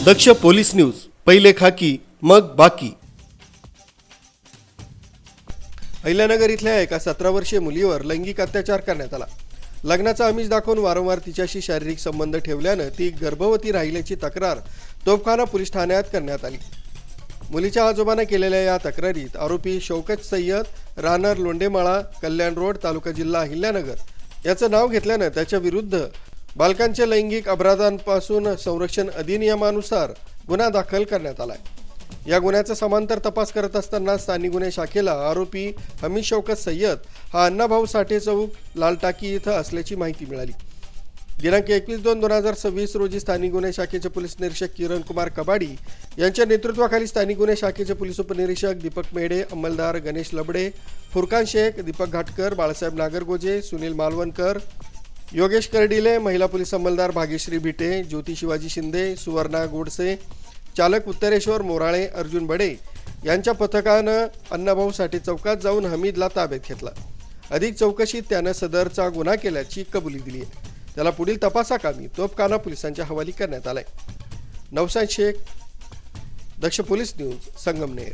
दक्ष police news, पहिले खाकी मग बाकी। अहिल्यानगर इथल्या एका 17 वर्षीय मुलीवर लैंगिक अत्याचार करण्यात आला। लग्नाचा आमिष दाखवून वारंवार तिच्याशी शारीरिक संबंध ठेवल्यानं ती गर्भवती राहिल्याची तक्रार तोफखाना पोलीस ठाण्यात करण्यात आली। मुलीच्या आजोबाने केलेल्या या तक्रारीत आरोपी शौकत सय्यद, राहणार लोंडेमाळा, कल्याण रोड, तालुका जिल्हा अहिल्यानगर याचं नाव घेतल्यानं त्याच्या विरुद्ध बालकांच्या लैंगिक अपराधांपासून संरक्षण अधिनियमानुसार गुन्हा दाखल करण्यात आला आहे। या गुन्ह्याचा समांतर तपास करत असताना स्थानिक गुन्हे शाखेला आरोपी हमीद शौकत सय्यद हा अण्णाभाऊ साठे चौक, लाल टाकी इथं असल्याची माहिती मिळाली। दिनांक 21/2/2026 रोजी स्थानिक गुन्हे शाखेचे पोलीस निरीक्षक किरण कुमार कबाडी यांच्या नेतृत्वाखाली स्थानिक गुन्हे शाखेचे पोलीस उपनिरीक्षक दीपक मेढे, अंमलदार गणेश लबडे, फुरकान शेख, दीपक घाटकर, बाळासाहेब नागरगोजे, सुनील मालवणकर, योगेश कर्डिले, महिला पोलीस अंमलदार भाग्यश्री भिटे, ज्योती शिवाजी शिंदे, सुवर्णा गोडसे, चालक उत्तरेश्वर मोराळे, अर्जुन बडे यांच्या पथकानं अण्णाभाऊ साठे चौकात जाऊन हमीदला ताब्यात घेतला। अधिक चौकशीत त्यानं सदरचा गुन्हा केल्याची कबुली दिली आहे। त्याला पुढील तपासाकामी तोफखाना पोलिसांच्या हवाली करण्यात आलाय। नवसाद शेख, दक्ष पोलीस न्यूज, संगमनेर।